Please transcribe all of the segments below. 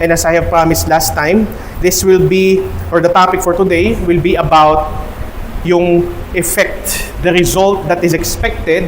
And as I have promised last time, this will be, or the topic for today will be about yung effect, the result that is expected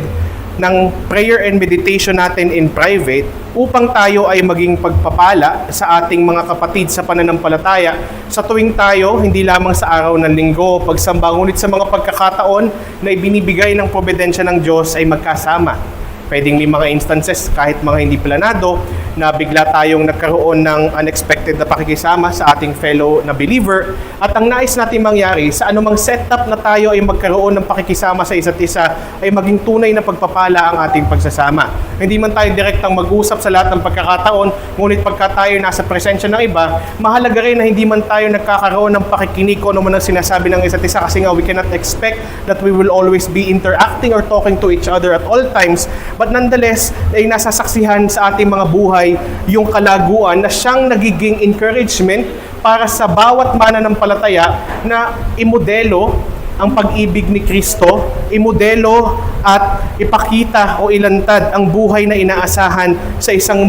ng prayer and meditation natin in private upang tayo ay maging pagpapala sa ating mga kapatid sa pananampalataya sa tuwing tayo, hindi lamang sa araw ng linggo, pagsamba, ngunit sa mga pagkakataon na ibinibigay ng probidensya ng Diyos ay magkasama. Pwedeng may mga instances kahit mga hindi planado na bigla tayong nagkaroon ng unexpected na pakikisama sa ating fellow na believer, at ang nais natin mangyari sa anumang setup na tayo ay magkaroon ng pakikisama sa isa't isa ay maging tunay na pagpapala ang ating pagsasama. Hindi man tayo direktang mag-usap sa lahat ng pagkakataon, ngunit pagka tayo nasa presensya ng iba, mahalaga rin na hindi man tayo nagkakaroon ng pakikinig kung ano man ang sinasabi ng isa't isa, kasi nga we cannot expect that we will always be interacting or talking to each other at all times. But nonetheless, ay nasasaksihan sa ating mga buhay yung kalaguan na siyang nagiging encouragement para sa bawat mananampalataya na imodelo ang pag-ibig ni Kristo, imodelo at ipakita o ilantad ang buhay na inaasahan sa isang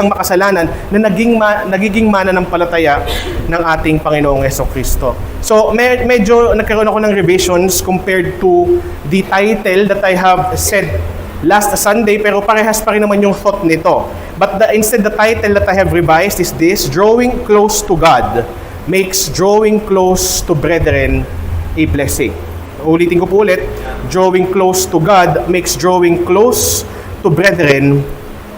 makasalanan na nagiging mananampalataya ng ating Panginoong Jesucristo. So medyo nagkaroon ako ng revisions compared to the title that I have said last Sunday, pero parehas pa rin naman yung thought nito. But instead, the title that I have revised is this: Drawing Close to God Makes Drawing Close to Brethren a Blessing. Ulitin ko po ulit: Drawing Close to God Makes Drawing Close to Brethren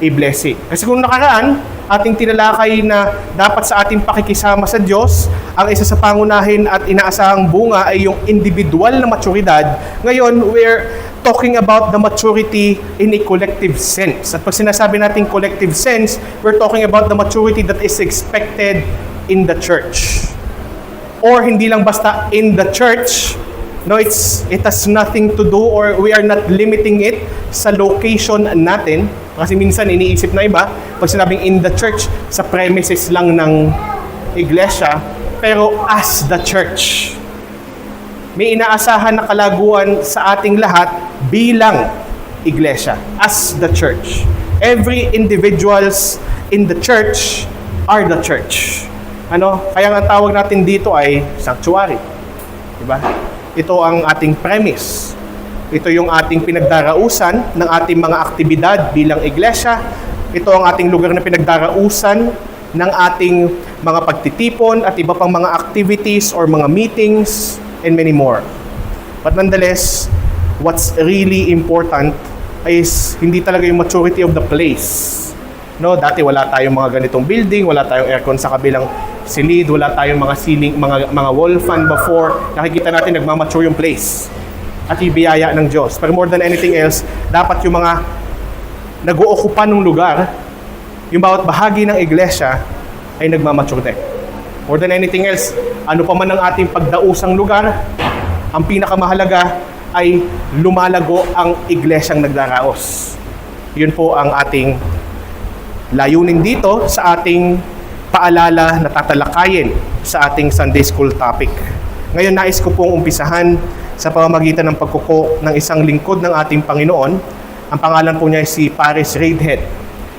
a Blessing. Kasi kung nakaraan, ating tinalakay na dapat sa ating pakikisama sa Diyos, ang isa sa pangunahin at inaasahang bunga ay yung individual na maturidad. Ngayon, we're talking about the maturity in a collective sense. At pag sinasabi natin collective sense, we're talking about the maturity that is expected in the church. Or hindi lang basta in the church. No, it has nothing to do, or we are not limiting it sa location natin. Kasi minsan iniisip na iba, pag sinabing in the church, sa premises lang ng iglesia, pero as the church. May inaasahan na kalaguan sa ating lahat bilang iglesia, as the church. Every individuals in the church are the church. Kaya ang tawag natin dito ay sanctuary. Diba? Ito ang ating premise. Ito yung ating pinagdarausan ng ating mga aktibidad bilang iglesia. Ito ang ating lugar na pinagdarausan ng ating mga pagtitipon at iba pang mga activities or mga meetings and many more. But nonetheless, what's really important is hindi talaga yung maturity of the place. No, dati wala tayong mga ganitong building, wala tayong aircon sa kabilang silid, wala tayong mga ceiling, mga wall fan before. Nakikita natin nagmamature yung place at ibiyaya ng Diyos. Pero more than anything else, dapat yung mga nag-uukupan ng lugar, yung bawat bahagi ng iglesia ay nagmamature din. More than anything else, ano pa man ang ating pagdausang lugar, ang pinakamahalaga ay lumalago ang iglesyang nagdaraos. Yun po ang ating layunin dito sa ating paalala na tatalakayin sa ating Sunday School topic. Ngayon, nais ko pong umpisahan sa pamamagitan ng pagkuko ng isang lingkod ng ating Panginoon. Ang pangalan po niya ay si Paris Reidhead.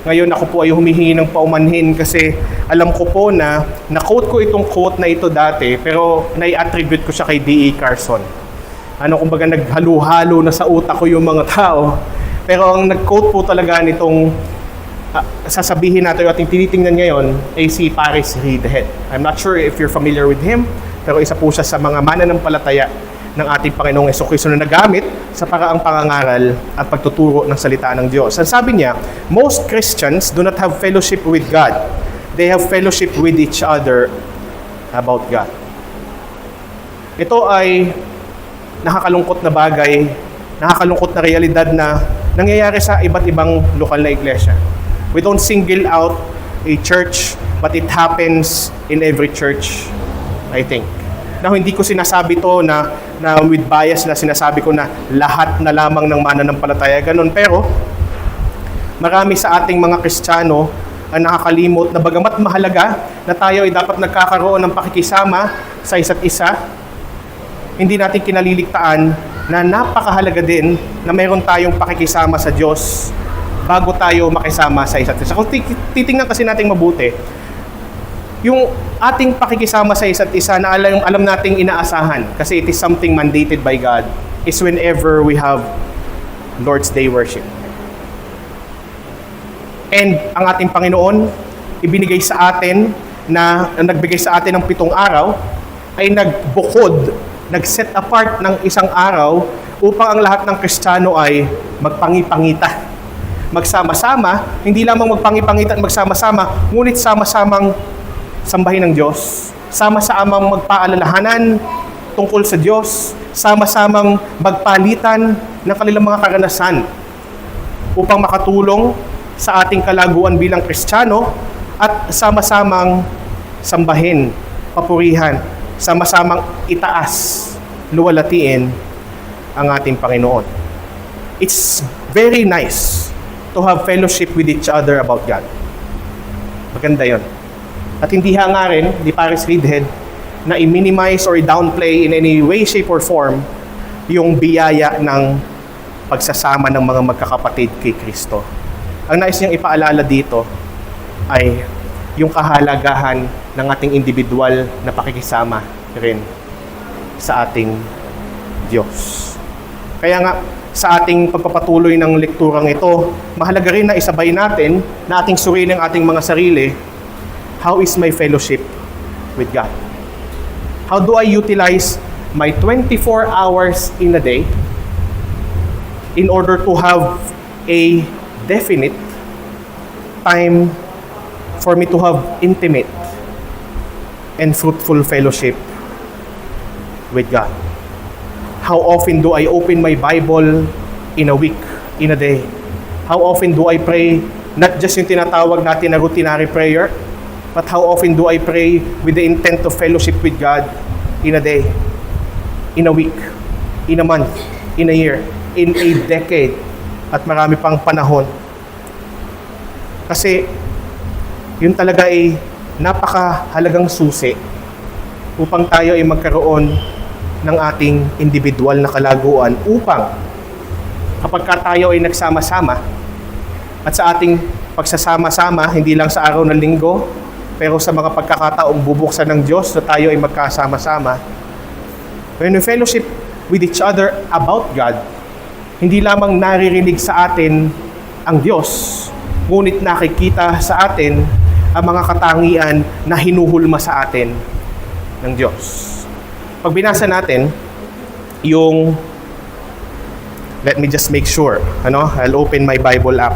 Ngayon, ako po ay humihingi ng paumanhin kasi alam ko po na na-quote ko itong quote na ito dati, pero nai-attribute ko siya kay D.A. Carson. Kumbaga naghalo-halo na sa utak ko yung mga tao. Pero ang nag-quote po talaga nitong sasabihin natin yung ating tinitingnan ngayon ay si Paris Reidhead. I'm not sure if you're familiar with him, pero isa po siya sa mga mananampalataya ng ating Panginoong Jesucristo na nagamit sa paraang pangangaral at pagtuturo ng salita ng Diyos. Ang sabi niya, most Christians do not have fellowship with God. They have fellowship with each other about God. Ito ay nakakalungkot na bagay, nakakalungkot na realidad na nangyayari sa iba't ibang lokal na iglesia. We don't single out a church, but it happens in every church, I think. Na hindi ko sinasabi to na with bias na sinasabi ko na lahat na lamang ng mananampalataya ganun, pero marami sa ating mga Kristiyano ang nakakalimot na bagamat mahalaga na tayo ay dapat nagkakaroon ng pakikisama sa isa't isa, hindi natin kinaliligtaan na napakahalaga din na mayroon tayong pakikisama sa Diyos bago tayo makisama sa isa't isa. Kung titingnan kasi natin mabuti, yung ating pakikisama sa isa't isa na alam nating inaasahan kasi it is something mandated by God is whenever we have Lord's Day worship. And ang ating Panginoon, ibinigay sa atin nagbigay sa atin ng 7 araw, ay nagbukod, nag-set apart ng isang araw upang ang lahat ng Kristiyano ay magpangipangita. Magsama-sama, hindi lamang magpangipangita at magsama-sama, ngunit sama-samang sambahin ng Diyos, sama-samang magpaalalahanan tungkol sa Diyos, sama-samang magpalitan ng kanilang mga karanasan upang makatulong sa ating kalaguan bilang Kristiyano at sama-samang sambahin, papurihan, sama-samang itaas, luwalatiin ang ating Panginoon. It's very nice to have fellowship with each other about God. Maganda yon. At hindi hangarin, di Paris Reedhead, na i-minimize or i-downplay in any way, shape, or form yung biyaya ng pagsasama ng mga magkakapatid kay Kristo. Ang nais niyang ipaalala dito ay yung kahalagahan ng ating individual na pakikisama rin sa ating Diyos. Kaya nga, sa ating pagpapatuloy ng lekturang ito, mahalaga rin na isabay natin na ating suriin ang ating mga sarili. How is my fellowship with God? How do I utilize my 24 hours in a day in order to have a definite time for me to have intimate and fruitful fellowship with God? How often do I open my Bible in a week, in a day? How often do I pray, not just yung tinatawag natin na routinary prayer, but how often do I pray with the intent of fellowship with God in a day, in a week, in a month, in a year, in a decade, at marami pang panahon? Kasi yun talaga ay napakahalagang susi upang tayo ay magkaroon ng ating individual na kalaguan upang kapag tayo ay nagsama-sama at sa ating pagsasama-sama, hindi lang sa araw ng linggo, pero sa mga pagkakataong bubuksan ng Diyos na tayo ay magkasama-sama. When we fellowship with each other about God, hindi lamang naririnig sa atin ang Diyos, ngunit nakikita sa atin ang mga katangian na hinuhulma sa atin ng Diyos. Pag binasa natin yung, let me just make sure, I'll open my Bible app.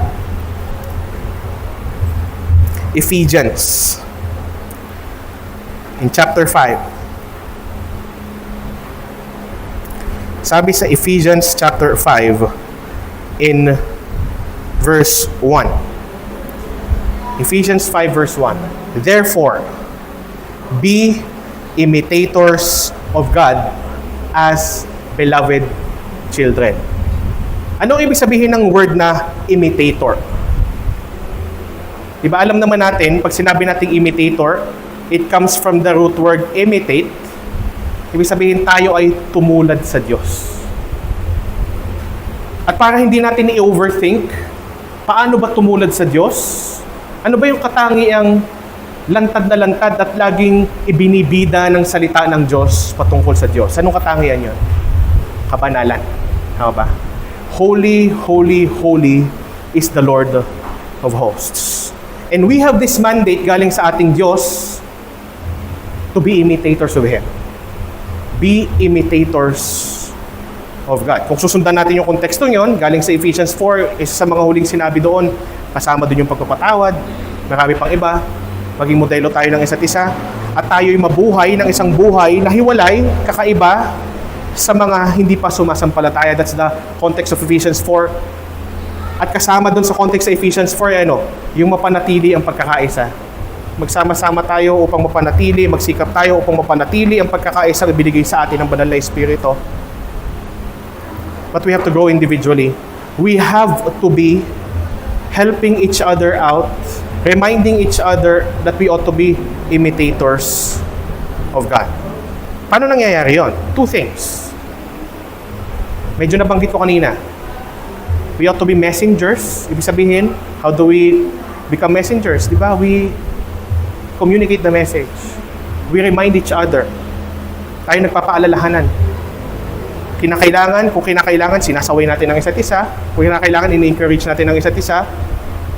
Ephesians in chapter 5. Sabi sa Ephesians chapter 5 in verse 1. Ephesians 5 verse 1. Therefore, be imitators of God as beloved children. Anong ibig sabihin ng word na imitator? Diba alam naman natin, pag sinabi nating imitator, it comes from the root word imitate. Ibig sabihin tayo ay tumulad sa Diyos. At para hindi natin i-overthink, paano ba tumulad sa Diyos? Ano ba yung katangiang lantad na lantad at laging ibinibida ng salita ng Diyos patungkol sa Diyos? Anong katangian yun? Kabanalan. Tama ba? Holy, holy, holy is the Lord of hosts. And we have this mandate galing sa ating Diyos to be imitators of Him. Be imitators of God. Kung susundan natin yung konteksto nyon, galing sa Ephesians 4, isa sa mga huling sinabi doon, kasama doon yung pagpapatawad, marami pang iba, maging modelo tayo ng isa't isa, at tayo'y mabuhay ng isang buhay na hiwalay, kakaiba, sa mga hindi pa sumasampalataya. That's the context of Ephesians 4. At kasama doon sa context sa Ephesians 4, yung mapanatili ang pagkakaisa. Magsama-sama tayo upang mapanatili, magsikap tayo upang mapanatili ang pagkakaisa na binigay sa atin ng Banal na Espiritu. But we have to grow individually. We have to be helping each other out, reminding each other that we ought to be imitators of God. Paano nangyayari yon? Two things. Medyo nabanggit ko kanina. We ought to be messengers. Ibig sabihin, how do we become messengers? Di ba? communicate the message. We remind each other. Tayo nagpapaalalahanan. Kung kinakailangan, sinasaway natin ang isa't isa. Kung kinakailangan, ini-encourage natin ang isa't isa.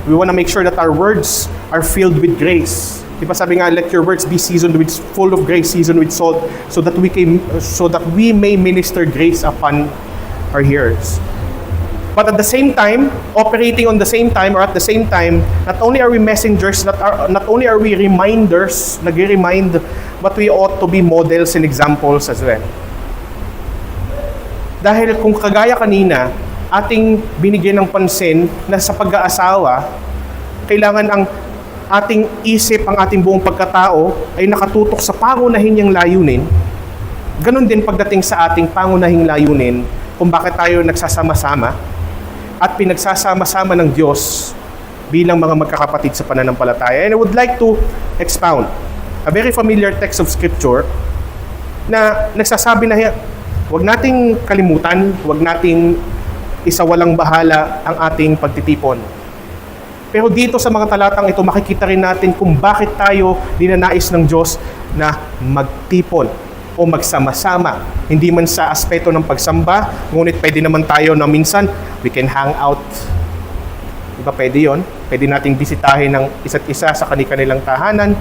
We want to make sure that our words are filled with grace. Diba sabi nga, let your words be seasoned with, full of grace, seasoned with salt, so that we may minister grace upon our hearers. But at the same time, operating on the same time, or at the same time, not only are we messengers, not only are we reminders, nag-remind, but we ought to be models and examples as well. Dahil kung kagaya kanina, ating binigyan ng pansin na sa pag-aasawa, kailangan ang ating isip, ang ating buong pagkatao ay nakatutok sa pangunahing niyang layunin. Ganon din pagdating sa ating pangunahing layunin kung bakit tayo nagsasama-sama at pinagsasama-sama ng Diyos bilang mga magkakapatid sa pananampalataya. And I would like to expound a very familiar text of Scripture na nagsasabi na huwag nating kalimutan, huwag nating isawalang bahala ang ating pagtitipon. Pero dito sa mga talatang ito, makikita rin natin kung bakit tayo dinanais ng Diyos na magtipon o magsama-sama. Hindi man sa aspeto ng pagsamba, ngunit pwede naman tayo na minsan, we can hang out. Diba pwede yun? Pwede nating bisitahin ng isa't isa sa kanilang tahanan.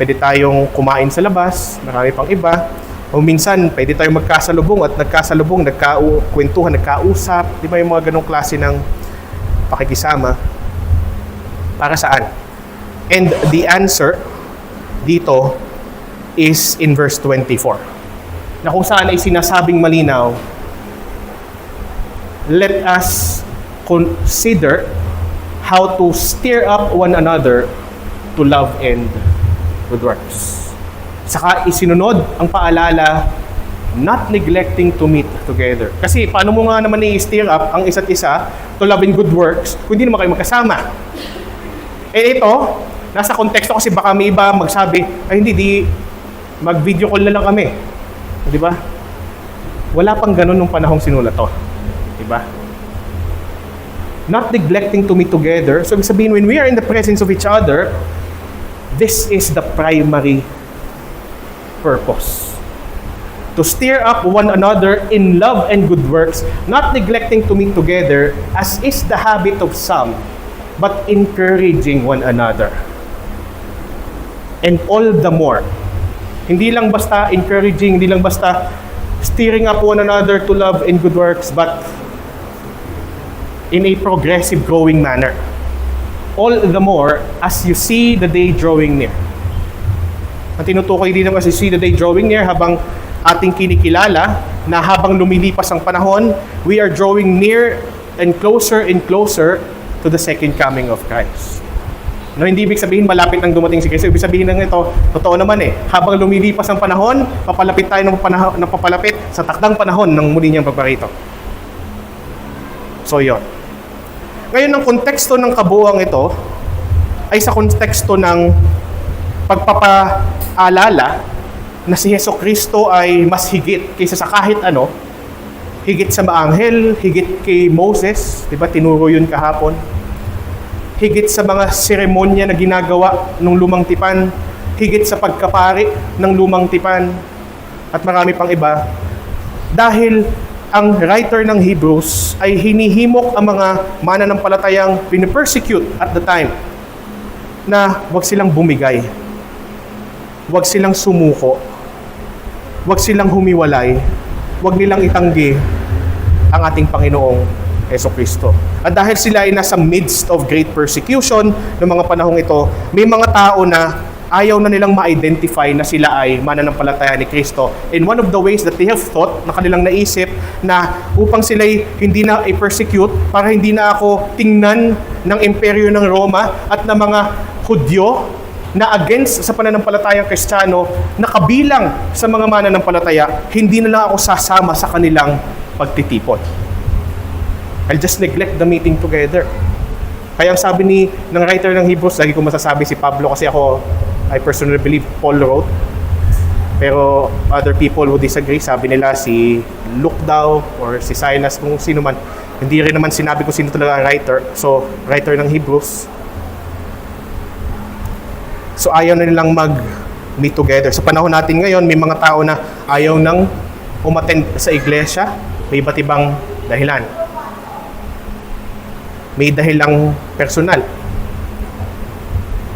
Pwede tayong kumain sa labas, marami pang iba. O minsan, pwede tayong magkasalubong at nagkakwentuhan, nagkausap. Di ba yung mga ganong klase ng pakikisama? Para saan? And the answer dito is in verse 24. Na kung saan ay sinasabing malinaw, let us consider how to stir up one another to love and good works. Saka isinunod ang paalala, not neglecting to meet together. Kasi paano mo nga naman i-stir up ang isa't isa to love and good works kung hindi naman kayo magkasama? Eh ito, nasa konteksto kasi baka may iba magsabi, ay hindi, mag-video call na lang kami. Di ba? Wala pang ganun nung panahong sinulat to. Di ba? Not neglecting to meet together. So, ibig sabihin, when we are in the presence of each other, this is the primary purpose. To stir up one another in love and good works, not neglecting to meet together, as is the habit of some, but encouraging one another. And all the more, hindi lang basta encouraging, hindi lang basta stirring up one another to love and good works, but in a progressive, growing manner. All the more as you see the day drawing near. Ang tinutukoy dito kasi see the day drawing near, habang ating kinikilala na habang lumilipas ang panahon, we are drawing near and closer to the second coming of Christ. No, hindi ibig sabihin malapit nang dumating si Kristo. Ibig sabihin ng ito, totoo naman habang lumilipas ang panahon, papalapit tayo ng papalapit sa takdang panahon ng muli niyang pagparito. So, yun. Ngayon, ang konteksto ng kabuuan ito ay sa konteksto ng pagpapaalala na si Hesus Kristo ay mas higit kaysa sa kahit ano, higit sa maanghel, higit kay Moses, di ba tinuro yun kahapon, higit sa mga seremonya na ginagawa ng lumang tipan, higit sa pagkapari ng lumang tipan, at marami pang iba. Dahil ang writer ng Hebrews ay hinihimok ang mga mananampalatayang pinipersecute at the time na wag silang bumigay, wag silang sumuko, wag silang humiwalay, wag nilang itanggi ang ating Panginoong Hesus Kristo. At dahil sila ay nasa midst of great persecution ng mga panahong ito, may mga tao na ayaw na nilang ma-identify na sila ay mananampalataya ni Kristo. And one of the ways that they have thought, na kanilang naisip, na upang sila hindi na i-persecute, para hindi na ako tingnan ng imperyo ng Roma at ng mga Hudyo na against sa pananampalatayang Kristiyano, na kabilang sa mga mananampalataya, hindi na lang ako sasama sa kanilang pagtitipon. I'll just neglect the meeting together. Kaya ang sabi ng writer ng Hebrews, lagi ko masasabi si Pablo kasi I personally believe Paul wrote. Pero other people who disagree, sabi nila si Luke daw or si Silas, kung sino man. Hindi rin naman sinabi kung sino talaga ang writer. So, writer ng Hebrews. So ayaw na nilang mag-meet together. Sa panahon natin ngayon, may mga tao na ayaw nang umattend sa iglesia. May iba't ibang dahilan. May dahilang personal.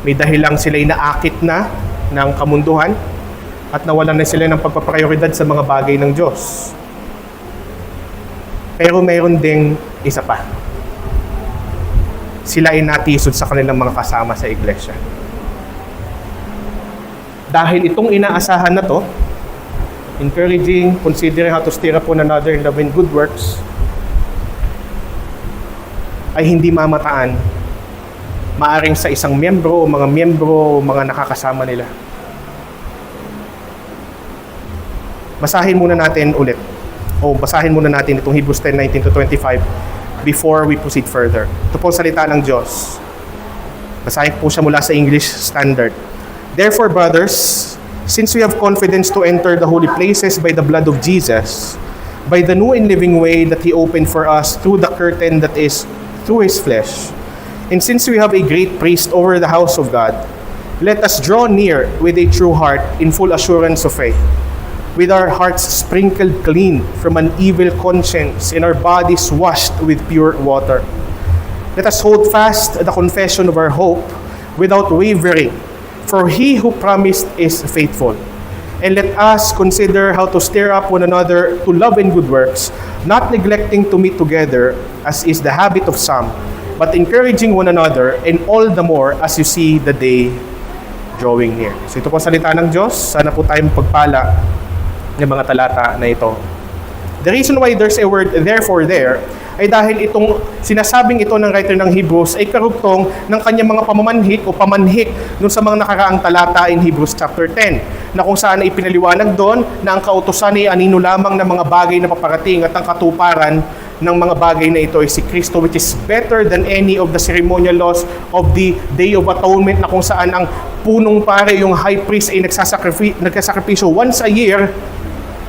May dahilang sila'y naakit na ng kamunduhan at nawalan na sila ng pagpaprioridad sa mga bagay ng Diyos. Pero mayroon ding isa pa. Sila ay natisod sa kanilang mga kasama sa iglesia. Dahil itong inaasahan na to, encouraging, considering how to stir up one another in love and good works, ay hindi mamataan, maaring sa isang miyembro o mga nakakasama nila. Basahin muna natin ulit. Basahin muna natin itong Hebrews 10:19-25 before we proceed further. Ito po salita ng Diyos. Basahin po siya mula sa English Standard. Therefore, brothers, since we have confidence to enter the holy places by the blood of Jesus, by the new and living way that He opened for us through the curtain that is through His flesh, and since we have a great priest over the house of God, let us draw near with a true heart in full assurance of faith, with our hearts sprinkled clean from an evil conscience and our bodies washed with pure water. Let us hold fast the confession of our hope without wavering, for He who promised is faithful. And let us consider how to stir up one another to love and good works, not neglecting to meet together, as is the habit of some, but encouraging one another, and all the more as you see the day drawing near. So ito po salita ng Diyos. Sana po tayong pagpala ng mga talata na ito. The reason why there's a word therefore there ay dahil itong sinasabing ito ng writer ng Hebrews ay karugtong ng kanyang mga pamamanhik o pamanhik dun sa mga nakaraang talata in Hebrews chapter 10, na kung saan ay pinaliwanag doon na ang kautusan ay anino lamang ng mga bagay na paparating at ang katuparan ng mga bagay na ito ay si Kristo, which is better than any of the ceremonial laws of the Day of Atonement, na kung saan ang punong pare, yung high priest, ay nagsasakripisyo once a year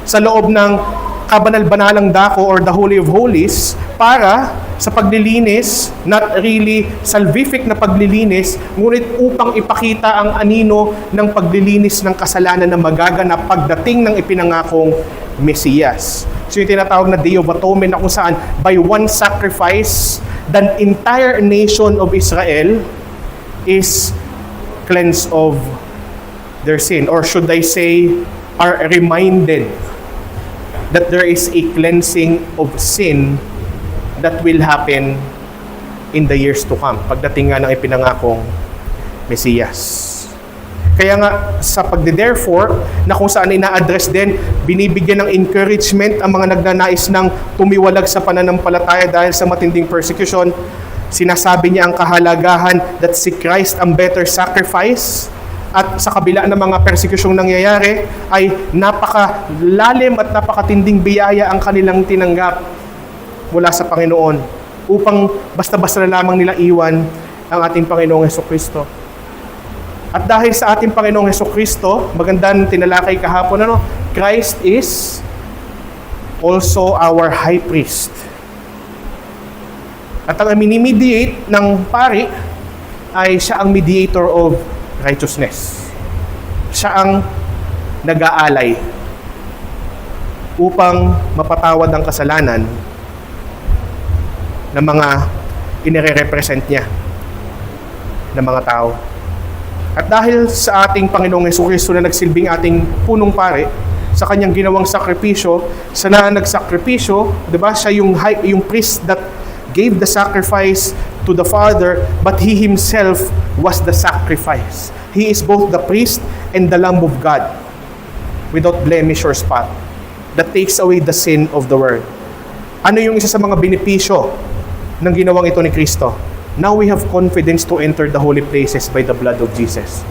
sa loob ng kabanal-banalang dako or the Holy of Holies para sa paglilinis, not really salvific na paglilinis, ngunit upang ipakita ang anino ng paglilinis ng kasalanan na magaganap pagdating ng ipinangakong Mesiyas. So yung tinatawag na Day of Atonement, na kung saan by one sacrifice, the entire nation of Israel is cleansed of their sin, or should I say, are reminded that there is a cleansing of sin that will happen in the years to come, pagdating nga ng ipinangakong Mesiyas. Kaya nga sa pagde-therefore, na kung saan ina-address din, binibigyan ng encouragement ang mga nagnanais ng tumiwalag sa pananampalataya dahil sa matinding persecution. Sinasabi niya ang kahalagahan that si Christ ang better sacrifice, at sa kabila ng mga persekusyong nangyayari ay napakalalim at napakatinding biyaya ang kanilang tinanggap mula sa Panginoon, upang basta-basta na lamang nila iwan ang ating Panginoong Hesukristo. At dahil sa ating Panginoong Hesukristo, magandang tinalakay kahapon, Christ is also our high priest. At ang minimediate ng pari ay siya ang mediator of righteousness. Siya ang nag-aalay upang mapatawad ang kasalanan ng mga inire-represent niya ng mga tao. At dahil sa ating Panginoong Hesukristo na nagsilbing ating punong pare, sa kanyang ginawang sakripisyo, sa na nagsakripisyo, 'di ba? Siya yung priest that gave the sacrifice to the Father, but He Himself was the sacrifice. He is both the priest and the Lamb of God, without blemish or spot, that takes away the sin of the world. Ano yung isa sa mga benepisyo ng ginawang ito ni Kristo? Now we have confidence to enter the holy places by the blood of Jesus.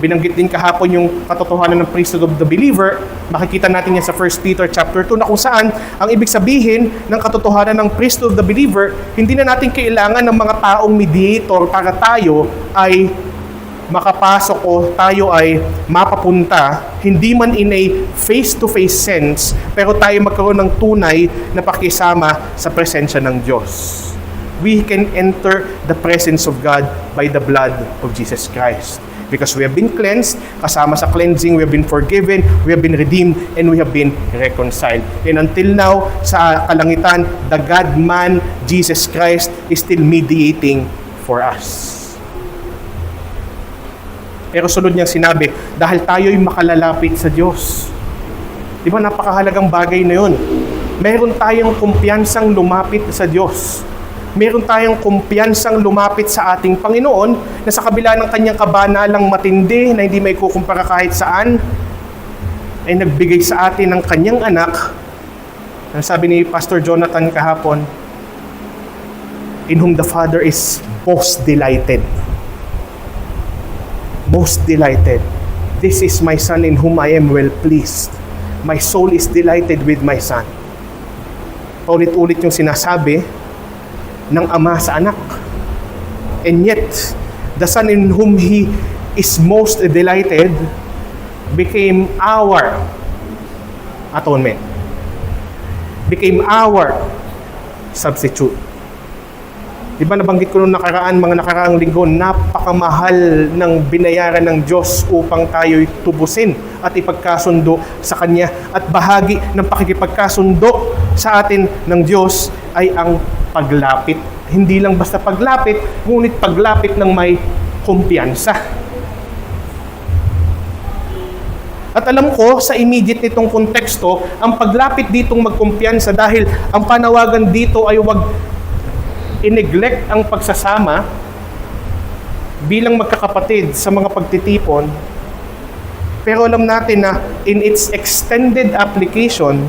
Binanggit din kahapon yung katotohanan ng priesthood of the believer. Makikita natin yan sa 1 Peter chapter 2, na kung saan ang ibig sabihin ng katotohanan ng priesthood of the believer, hindi na natin kailangan ng mga taong mediator para tayo ay makapasok o tayo ay mapapunta, hindi man in a face-to-face sense, pero tayo magkaroon ng tunay na pakisama sa presensya ng Diyos. We can enter the presence of God by the blood of Jesus Christ. Because we have been cleansed, kasama sa cleansing, we have been forgiven, we have been redeemed, and we have been reconciled. And until now, sa kalangitan, the God-man, Jesus Christ, is still mediating for us. Pero sunod niyang sinabi, dahil tayo'y makalalapit sa Diyos. Di ba napakahalagang bagay na yun? Meron tayong kumpiyansang lumapit sa Diyos. Meron tayong kumpiyansang lumapit sa ating Panginoon na sa kabila ng kanyang kabanalang matindi na hindi may kukumpara kahit saan, ay nagbigay sa atin ng kanyang anak. Ang sabi ni Pastor Jonathan kahapon, in whom the Father is most delighted. Most delighted. This is my Son in whom I am well pleased. My soul is delighted with my Son. Paulit-ulit yung sinasabi ng Ama sa anak. And yet, the Son in whom He is most delighted became our atonement. Became our substitute. Di ba nabanggit ko nung mga nakaraang linggo, napakamahal ng binayaran ng Diyos upang tayo'y tubusin at ipagkasundo sa Kanya. At bahagi ng pakikipagkasundo sa atin ng Diyos ay ang paglapit. Hindi lang basta paglapit, ngunit paglapit ng may kumpiyansa. At alam ko, sa immediate nitong konteksto, ang paglapit ditong magkumpiyansa dahil ang panawagan dito ay wag i-neglect ang pagsasama bilang magkakapatid sa mga pagtitipon. Pero alam natin na in its extended application,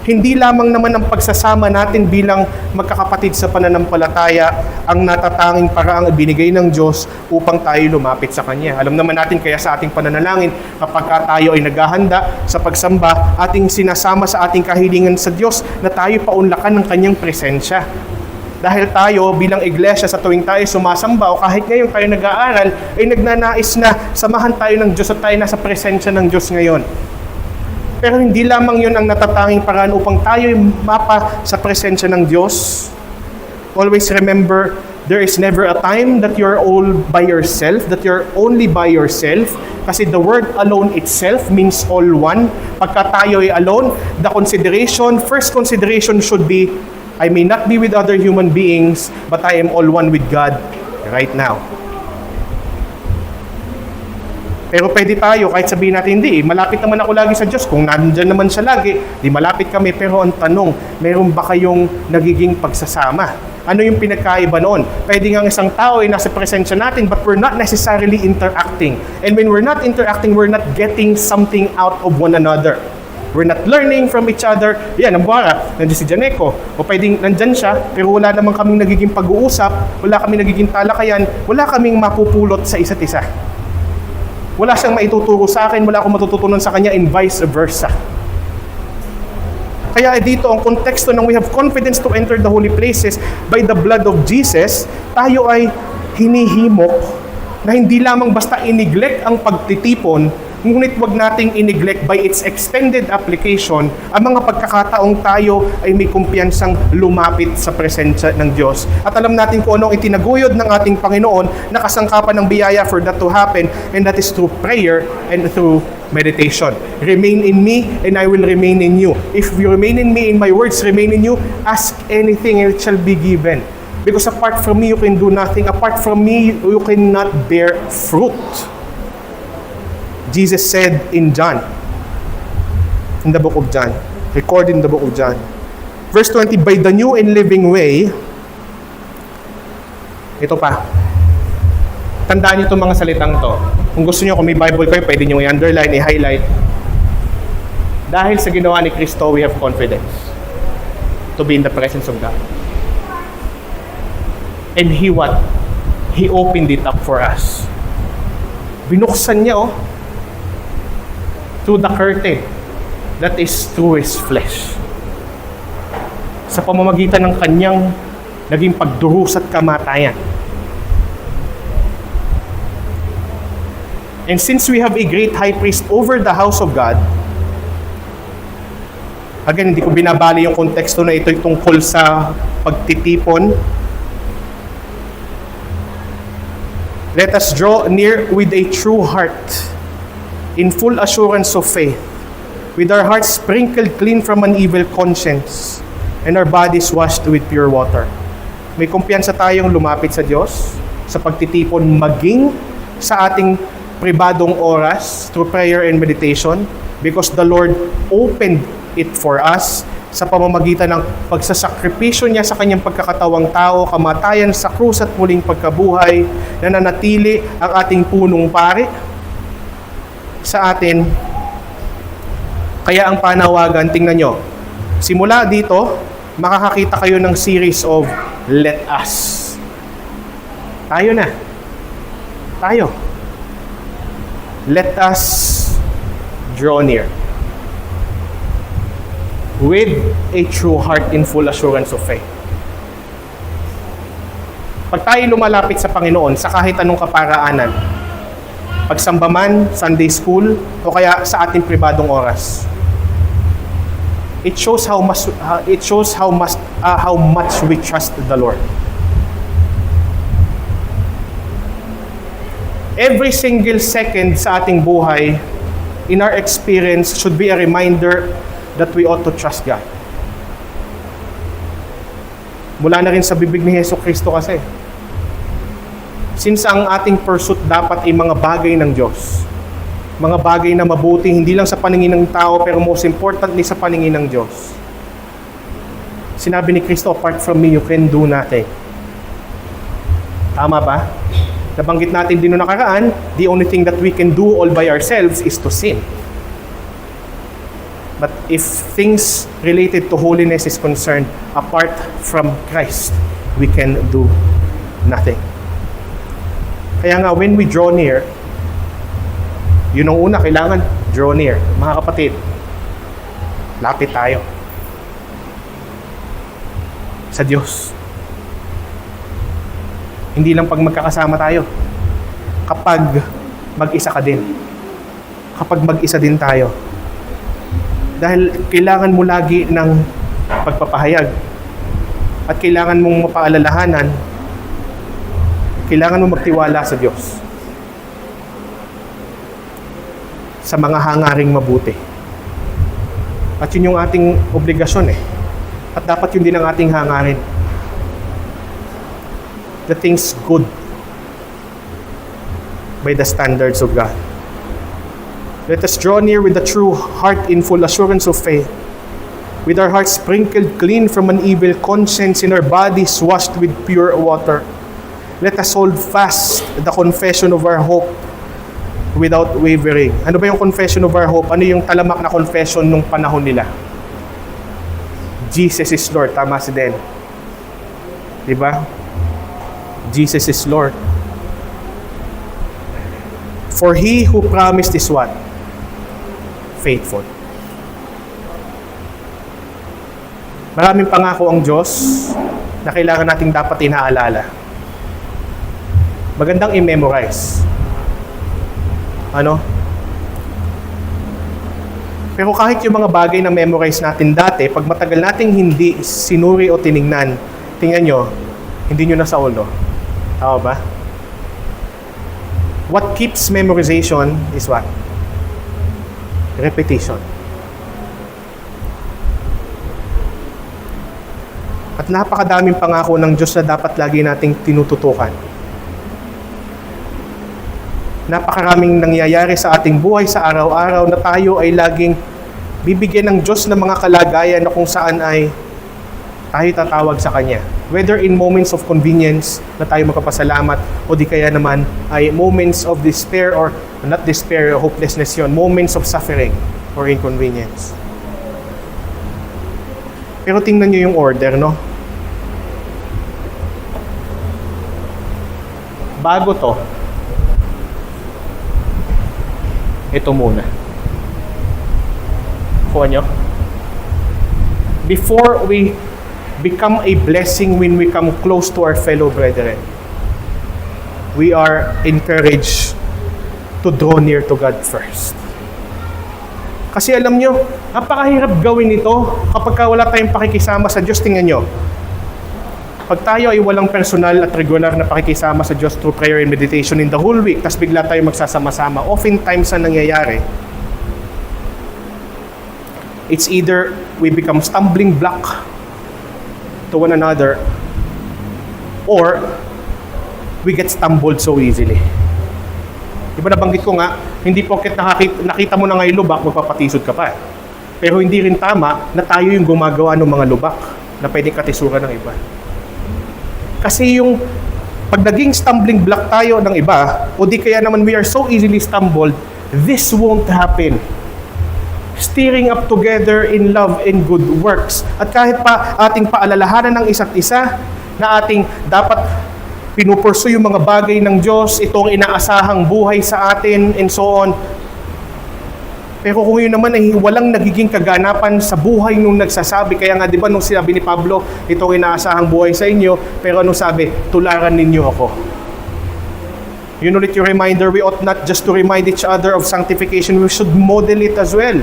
hindi lamang naman ang pagsasama natin bilang magkakapatid sa pananampalataya ang natatanging paraang ibinigay ng Diyos upang tayo lumapit sa Kanya. Alam naman natin kaya sa ating pananalangin, kapag tayo ay naghahanda sa pagsamba, ating sinasama sa ating kahilingan sa Diyos na tayo paunlakan ng Kanyang presensya. Dahil tayo bilang iglesia sa tuwing tayo sumasamba o kahit ngayon tayo nag-aaral, ay nagnanais na samahan tayo ng Diyos at tayo nasa presensya ng Diyos ngayon. Pero hindi lamang yun ang natatanging paraan upang tayo mapa sa presensya ng Diyos. Always remember, there is never a time that you're all by yourself, that you're only by yourself. Kasi the word alone itself means all one. Pagka tayo ay alone, first consideration should be, I may not be with other human beings, but I am all one with God right now. Pero pwede tayo, kahit sabihin natin, hindi, malapit naman ako lagi sa Diyos. Kung nandyan naman siya lagi, di malapit kami. Pero ang tanong, meron ba kayong nagiging pagsasama? Ano yung pinagkaiba noon? Pwede nga isang tao ay nasa presensya natin, but we're not necessarily interacting. And when we're not interacting, we're not getting something out of one another. We're not learning from each other. Yan, ang buwara, nandiyan si Janeco. O pwedeng nandyan siya, pero wala naman kaming nagiging pag-uusap, wala kaming nagiging talakayan, wala kaming mapupulot sa isa't isa. Wala siyang maituturo sa akin, wala akong matututunan sa kanya, and vice versa. Kaya dito, ang konteksto ng we have confidence to enter the holy places by the blood of Jesus, tayo ay hinihimok na hindi lamang basta i-neglect ang pagtitipon, ngunit wag nating i-neglect by its extended application ang mga pagkakataong tayo ay may kumpiyansang lumapit sa presensya ng Diyos. At alam natin kung anong itinaguyod ng ating Panginoon na kasangkapan ng biyaya for that to happen, and that is through prayer and through meditation. Remain in me and I will remain in you. If you remain in me and my words remain in you, ask anything and it shall be given. Because apart from me, you can do nothing. Apart from me, you cannot bear fruit. Jesus said in John, in the book of John, recorded in the book of John, verse 20, by the new and living way, ito pa, tandaan niyo itong mga salitang to. Kung gusto niyo, kung may Bible kayo, pwede niyo i-underline, i-highlight. Dahil sa ginawa ni Kristo, we have confidence to be in the presence of God. And He what? He opened it up for us. Binuksan niya, through the curtain that is through His flesh. Sa pamamagitan ng kanyang naging pagdurusa at kamatayan. And since we have a great high priest over the house of God, again, hindi ko binabali yung konteksto na ito'y tungkol sa pagtitipon. Let us draw near with a true heart, in full assurance of faith, with our hearts sprinkled clean from an evil conscience, and our bodies washed with pure water. May kumpiyansa tayong lumapit sa Diyos sa pagtitipon maging sa ating pribadong oras through prayer and meditation, because the Lord opened it for us sa pamamagitan ng pagsasakripisyo niya sa kanyang pagkakatawang tao, kamatayan sa krus at muling pagkabuhay, na nanatili ang ating punong pari sa atin. Kaya ang panawagan, tingnan nyo, simula dito, makakakita kayo ng series of let us. Tayo na. Tayo. Let us draw near with a true heart in full assurance of faith. Pag tayo lumalapit sa Panginoon sa kahit anong kaparaanan, pagsamba man, Sunday school, o kaya sa ating pribadong oras, it shows how much we trust the Lord. Every single second sa ating buhay, in our experience, should be a reminder that we ought to trust God. Mula na rin sa bibig ni Hesus Kristo kasi. Since ang ating pursuit dapat ay mga bagay ng Diyos, mga bagay na mabuti, hindi lang sa paningin ng tao, pero most importantly sa paningin ng Diyos. Sinabi ni Kristo, apart from me, you can do nothing. Tama ba? Nabanggit natin din noong nakaraan, the only thing that we can do all by ourselves is to sin. But if things related to holiness is concerned, apart from Christ, we can do nothing. Kaya nga, when we draw near, yun ang una, kailangan draw near. Mga kapatid, lapit tayo sa Diyos. Hindi lang pag magkakasama tayo. Kapag mag-isa ka din. Kapag mag-isa din tayo. Dahil kailangan mo lagi ng pagpapahayag. At kailangan mong mapaalalahanan. Kailangan mo magtiwala sa Diyos. Sa mga hangaring mabuti. At yun yung ating obligasyon eh. At dapat yun din ang ating hangarin. The things good by the standards of God. Let us draw near with a true heart in full assurance of faith, with our hearts sprinkled clean from an evil conscience and our bodies washed with pure water. Let us hold fast the confession of our hope without wavering. Ano ba yung confession of our hope? Ano yung talamak na confession nung panahon nila? Jesus is Lord. Tama si Den. Diba? Jesus is Lord. For he who promised is what? Faithful. Maraming pangako ang Diyos na kailangan nating dapat inaalala. Magandang i-memorize. Ano? Pero kahit yung mga bagay na memorize natin dati, pag matagal nating hindi sinuri o tiningnan, tingnan nyo, hindi nyo na sa ulo. Tama ba? What keeps memorization is what? Repetition. At napakadaming pangako ng Diyos na dapat lagi nating tinututukan. Napakaraming nangyayari sa ating buhay sa araw-araw na tayo ay laging bibigyan ng Diyos ng mga kalagayan na kung saan ay tayo tatawag sa Kanya. Whether in moments of convenience na tayo magpapasalamat o di kaya naman ay moments of despair or not despair, hopelessness yon, moments of suffering or inconvenience. Pero tingnan nyo yung order, no? Bago to, ito muna. Kuha nyo? Before we become a blessing when we come close to our fellow brethren, we are encouraged to draw near to God first. Kasi alam nyo, napakahirap gawin ito kapag wala tayong pakikisama sa Diyos. Tingnan nyo. Pag tayo ay walang personal at regular na pakikisama sa Diyos through prayer and meditation in the whole week, tas bigla tayo magsasama-sama, oftentimes na nangyayari, it's either we become stumbling block to one another or we get stumbled so easily. Diba nabanggit ko nga, hindi porket nakita mo na nga yung lubak, magpapatisod ka pa. Pero hindi rin tama na tayo yung gumagawa ng mga lubak na pwedeng katisura ng iba. Kasi yung pag naging stumbling block tayo ng iba, o di kaya naman we are so easily stumbled, this won't happen. Steering up together in love and good works. At kahit pa ating paalalahanan ng isa't isa na ating dapat pinupursu yung mga bagay ng Diyos, itong inaasahang buhay sa atin, and so on. Pero kung yun naman ay walang nagiging kaganapan sa buhay nung nagsasabi, kaya nga di ba nung sinabi ni Pablo, itong inaasahang buhay sa inyo, pero anong sabi? Tularan ninyo ako. Yun ulit yung reminder, we ought not just to remind each other of sanctification, we should model it as well.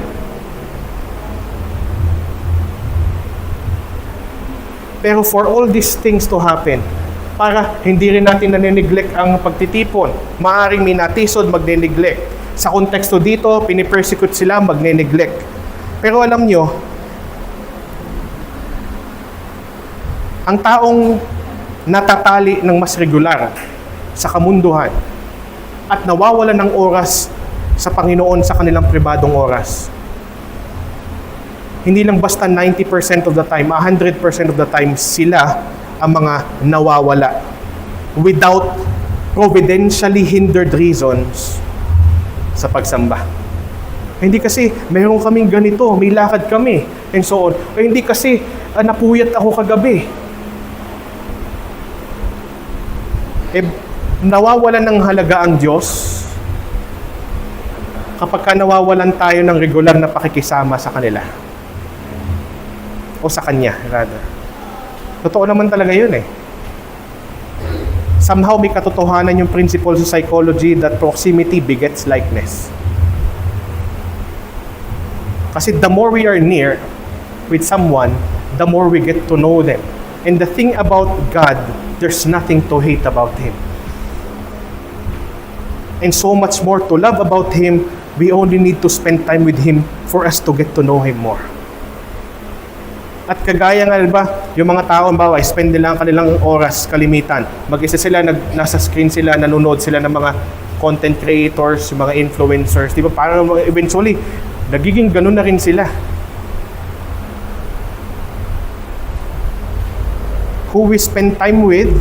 Pero for all these things to happen, para hindi rin natin nanineglect ang pagtitipon, maaaring may natisod, magne-neglect. Sa konteksto dito, pinipersecute sila, magne-neglect. Pero alam nyo, ang taong natatali ng mas regular sa kamunduhan at nawawalan ng oras sa Panginoon sa kanilang pribadong oras, hindi lang basta 90% of the time, 100% of the time sila ang mga nawawala without providentially hindered reasons sa pagsamba. Hindi kasi meron kaming ganito, may lakad kami, and so on. O hindi kasi napuyat ako kagabi. Nawawalan ng halaga ang Diyos kapag nawawalan tayo ng regular na pakikisama sa kanila. O sa Kanya, rather. Totoo naman talaga yun eh. Somehow may katotohanan yung principle sa psychology that proximity begets likeness. Kasi the more we are near with someone, the more we get to know them. And the thing about God, there's nothing to hate about Him. And so much more to love about Him, we only need to spend time with Him for us to get to know Him more. At kagaya nga ba, yung mga tao ba, spend nila ang kanilang oras, kalimitan. Mag-isa sila, nasa screen sila, nanonood sila ng mga content creators, yung mga influencers. Di ba? Parang eventually, nagiging ganun na rin sila. Who we spend time with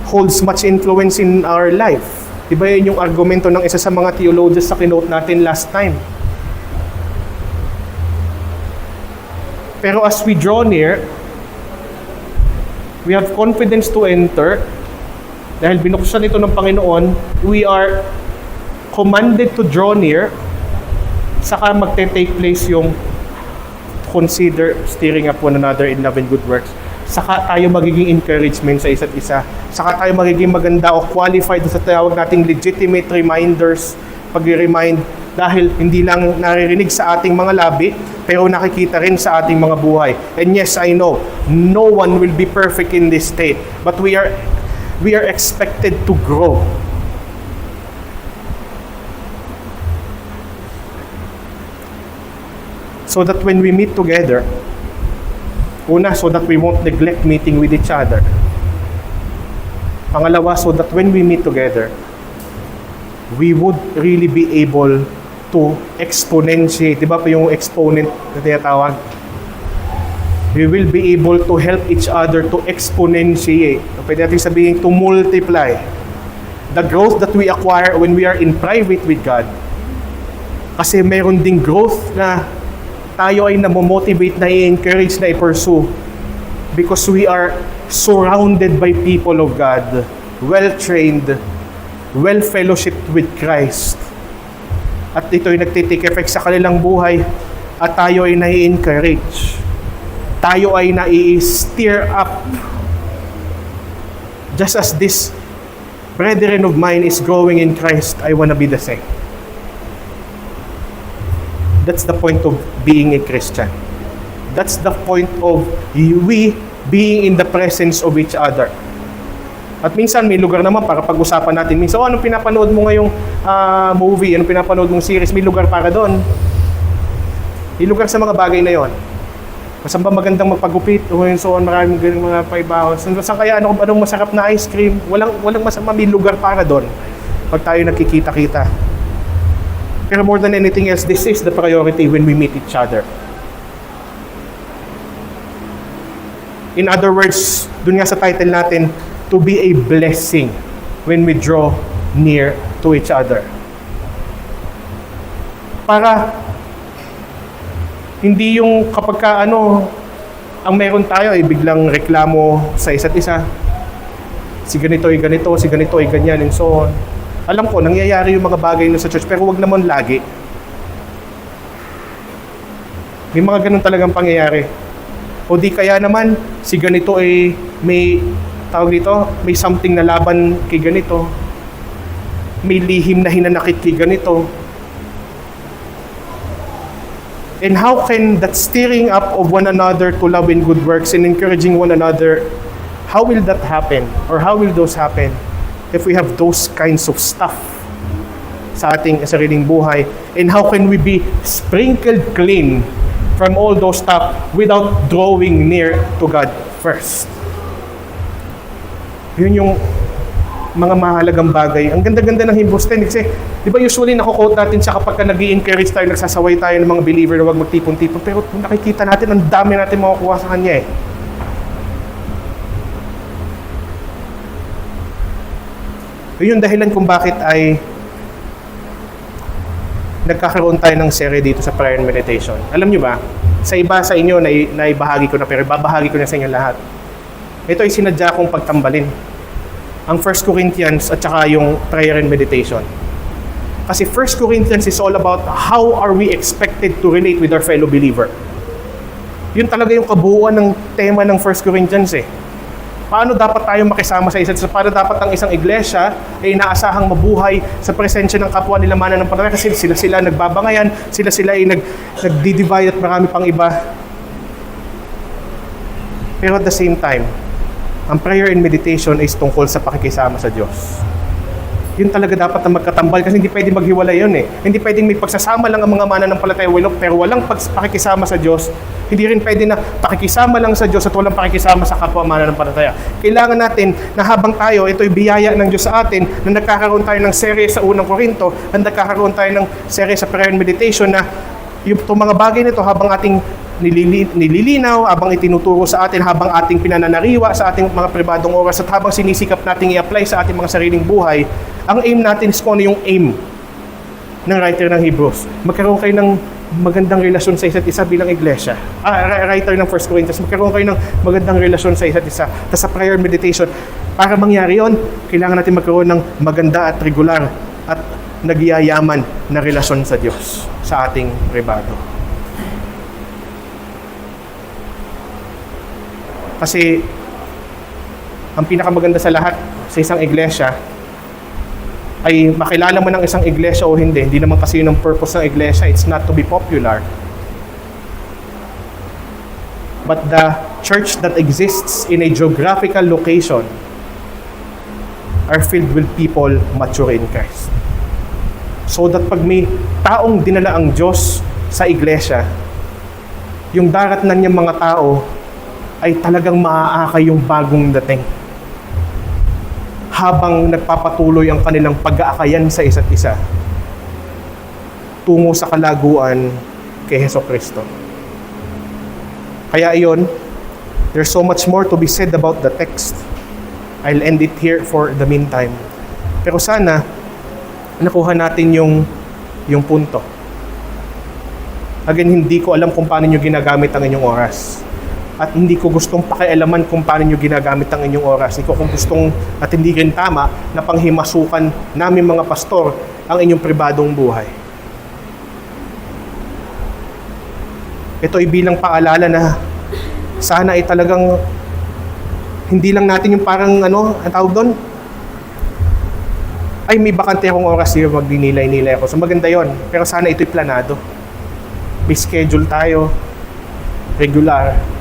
holds much influence in our life. Di ba yun yung argumento ng isa sa mga theologians sa kinote natin last time? Pero as we draw near, we have confidence to enter. Dahil binuksan ito ng Panginoon, we are commanded to draw near. Saka magte-take place yung consider stirring up one another in love and good works. Saka tayo magiging encouragement sa isa't isa. Saka tayo magiging maganda o qualified sa tawag nating legitimate reminders, pag-remind, dahil hindi lang naririnig sa ating mga labi, pero nakikita rin sa ating mga buhay. And yes, I know, no one will be perfect in this state, but we are expected to grow. So that when we meet together, una, so that we won't neglect meeting with each other. Pangalawa, so that when we meet together, we would really be able to exponentiate. Diba pa yung exponent na tinatawag? We will be able to help each other to exponentiate. Pwede natin sabihin to multiply. The growth that we acquire when we are in private with God. Kasi meron ding growth na tayo ay namomotivate, na i-encourage, na i-pursue. Because we are surrounded by people of God, well-trained, well-fellowshipped with Christ. At ito ay nagtitake effect sa kanilang buhay at tayo ay nai-encourage. Tayo ay nai-stir up. Just as this brethren of mine is growing in Christ, I wanna be the same. That's the point of being a Christian. That's the point of we being in the presence of each other. At minsan may lugar naman para pag-usapan natin. Minsan, anong pinapanood mo ngayong movie, anong pinapanood mong series, may lugar para doon. May lugar sa mga bagay na yon. Saan ba magandang magpagupit? O yun, so on, maraming galing mga paibahon. Saan kaya anong masarap na ice cream? Walang masama, may lugar para doon. Pag tayo nagkikita-kita. Pero more than anything else, this is the priority when we meet each other. In other words, dun nga sa title natin, to be a blessing when we draw near to each other. Para hindi yung kapag ka ang meron tayo ay biglang reklamo sa isa't isa. Si ganito ay ganito, si ganito ay ganyan, and so on. Alam ko, nangyayari yung mga bagay na sa church, pero wag naman lagi. May mga ganun talagang pangyayari. O di kaya naman, si ganito ay may may something na laban kay ganito. May lihim na hinanakit kay ganito. And how can that stirring up of one another to love and good works and encouraging one another, how will that happen? Or how will those happen if we have those kinds of stuff sa ating sariling buhay? And how can we be sprinkled clean from all those stuff without drawing near to God first? Yun yung mga mahalagang bagay. Ang ganda-ganda ng Hebrews 10 kasi, di ba usually nakukote natin siya kapag ka nag-i-encourage tayo, nagsasaway tayo ng mga believer na huwag magtipon-tipon. Pero kung nakikita natin, ang dami natin makukuha sa kanya eh. Yun yung dahilan kung bakit ay nagkakaroon tayo ng serie dito sa prayer and meditation. Alam nyo ba, sa iba sa inyo, naibahagi ko na, pero babahagi ko na sa inyo lahat. Ito ay sinadya kong pagtambalin. Ang 1 Corinthians at saka yung prayer and meditation. Kasi 1 Corinthians is all about how are we expected to relate with our fellow believer. Yun talaga yung kabuuan ng tema ng 1 Corinthians eh. Paano dapat tayo makisama sa isa't isa? Paano dapat ang isang iglesia ay inaasahang mabuhay sa presensya ng kapwa nila mananampalataya kasi sila nagbabangayan, sila ay nagdi-divide at marami pang iba. Pero at the same time, ang prayer and meditation is tungkol sa pakikisama sa Diyos. Yun talaga dapat na magkatambal kasi hindi pwedeng maghiwalay yun eh. Hindi pwedeng may pagsasama lang ang mga mananampalataya pero walang pakikisama sa Diyos. Hindi rin pwede na pakikisama lang sa Diyos at walang pakikisama sa kapwa mananampalataya. Kailangan natin na habang tayo, ito'y biyaya ng Diyos sa atin na nagkakaroon tayo ng serye sa unang Korinto at nagkakaroon tayo ng serye sa prayer and meditation na yung mga bagay nito habang ating nililinaw, habang itinuturo sa atin, habang ating pinananariwa sa ating mga pribadong oras at habang sinisikap nating i-apply sa ating mga sariling buhay, ang aim natin is kung ano yung aim ng writer ng Hebrews. Magkaroon kayo ng magandang relasyon sa isa't isa bilang iglesia. Writer ng 1 Corinthians, magkaroon kayo ng magandang relasyon sa isa't isa. Tapos sa prayer meditation, para mangyari yon, kailangan natin magkaroon ng maganda at regular at nagyayaman na relasyon sa Diyos sa ating pribado. Kasi ang pinakamaganda sa lahat sa isang iglesia ay makilala mo ng isang iglesia o hindi. Hindi naman kasi yun ang purpose ng iglesia. It's not to be popular. But the church that exists in a geographical location are filled with people mature in Christ. So that pag may taong dinala ang Diyos sa iglesia, yung daratnan niyang mga tao ay talagang maaakay yung bagong dating. Habang nagpapatuloy ang kanilang pag-aakayan sa isa't isa tungo sa kalaguan kay Hesukristo. Kaya iyon, there's so much more to be said about the text. I'll end it here for the meantime. Pero sana, nakuha natin yung punto. Again, hindi ko alam kung paano nyo ginagamit ang inyong oras. At hindi ko gustong pakialaman kung paano nyo ginagamit ang inyong oras. Hindi ko kung gustong, at hindi rin tama, na panghimasukan namin mga pastor ang inyong pribadong buhay. Ito ay bilang paalala na sana ay talagang hindi lang natin yung parang ang tawag doon, ay may bakante akong oras here, magdinilay-nilay ako. So maganda yon. Pero sana ito'y planado. May schedule tayo, regular.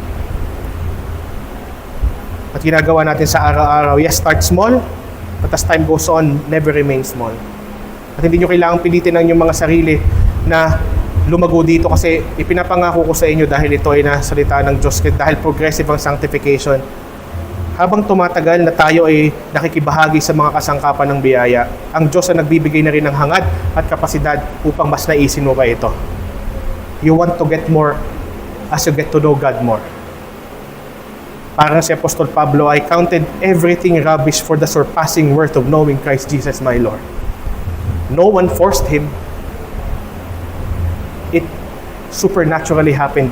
At ginagawa natin sa araw-araw, yes, start small, but as time goes on, never remain small. At hindi nyo kailangang pilitin ang inyong mga sarili na lumago dito kasi ipinapangako ko sa inyo dahil ito ay nasalita ng Diyos, dahil progressive ang sanctification. Habang tumatagal na tayo ay nakikibahagi sa mga kasangkapan ng biyaya, ang Diyos ay nagbibigay na rin ng hangad at kapasidad upang mas naisin mo pa ito. You want to get more as you get to know God more. Parang si Apostol Pablo, I counted everything rubbish for the surpassing worth of knowing Christ Jesus my Lord. No one forced him. It supernaturally happened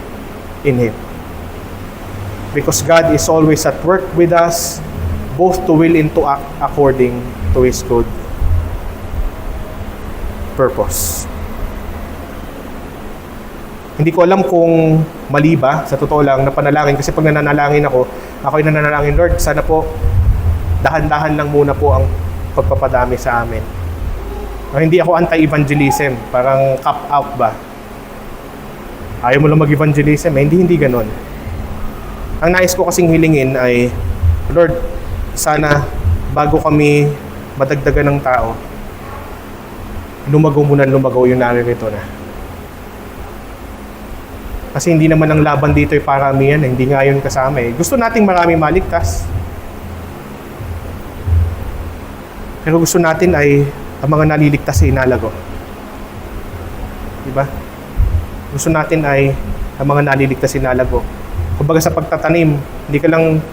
in him. Because God is always at work with us, both to will and to act according to His good purpose. Hindi ko alam kung mali ba, sa totoo lang, na panalangin. Kasi pag nananalangin ako ay nananalangin, Lord, sana po, dahan-dahan lang muna po ang pagpapadami sa amin. Hindi ako anti-evangelism, parang cop-out ba? Ayaw mo lang mag-evangelism, hindi ganon. Ang nais ko kasing hilingin ay, Lord, sana bago kami madagdagan ng tao, lumago muna yung naririto na. Kasi hindi naman ang laban dito ay paramihan, hindi nga yun kasama eh. Gusto nating marami maligtas. Pero gusto natin ay ang mga naliligtas ay inalago. Diba? Gusto natin ay ang mga naliligtas inalago. Kumbaga sa pagtatanim, hindi ka lang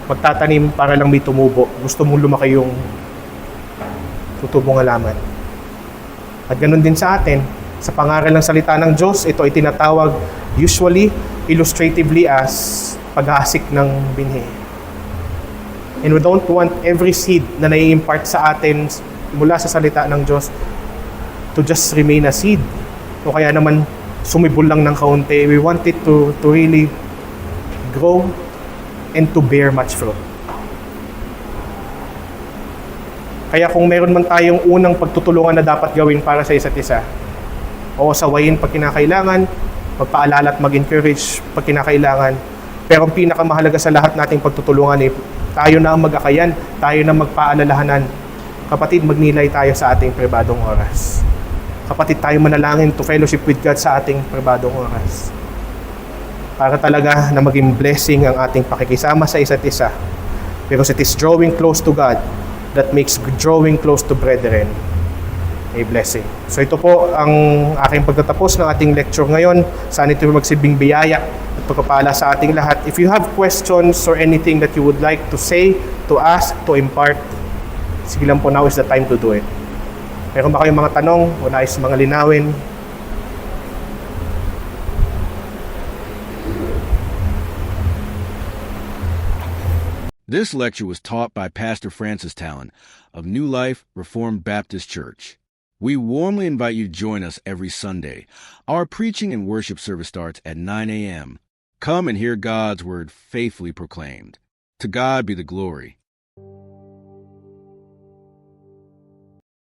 magtatanim para lang may tumubo. Gusto mong lumaki yung tutubong halaman. At ganun din sa atin. Sa pangaral ng salita ng Diyos, ito ay tinatawag usually, illustratively as paghasik ng binhi. And we don't want every seed na nai-impart sa atin mula sa salita ng Diyos to just remain a seed. O kaya naman sumibol lang ng kaunti. We want it to really grow and to bear much fruit. Kaya kung meron man tayong unang pagtutulungan na dapat gawin para sa isa't isa, o sawayin pag kinakailangan, magpaalala at mag-encourage pag kinakailangan. Pero ang pinakamahalaga sa lahat nating pagtutulungan ay tayo na ang mag-akayan, tayo na magpaalalahanan. Kapatid, magnilay tayo sa ating pribadong oras. Kapatid, tayo manalangin to fellowship with God sa ating pribadong oras. Para talaga na maging blessing ang ating pakikisama sa isa't isa. Because it is drawing close to God that makes drawing close to brethren a blessing. So ito po ang aking pagtatapos ng ating lecture ngayon. Sana ito magsibing biyaya at pagpapala sa ating lahat. If you have questions or anything that you would like to say, to ask, to impart, sige lang po, now is the time to do it. Meron ba kayong mga tanong o nais mga linawin? This lecture was taught by Pastor Francis Talon of New Life Reformed Baptist Church. We warmly invite you to join us every Sunday. Our preaching and worship service starts at 9 a.m. Come and hear God's word faithfully proclaimed. To God be the glory.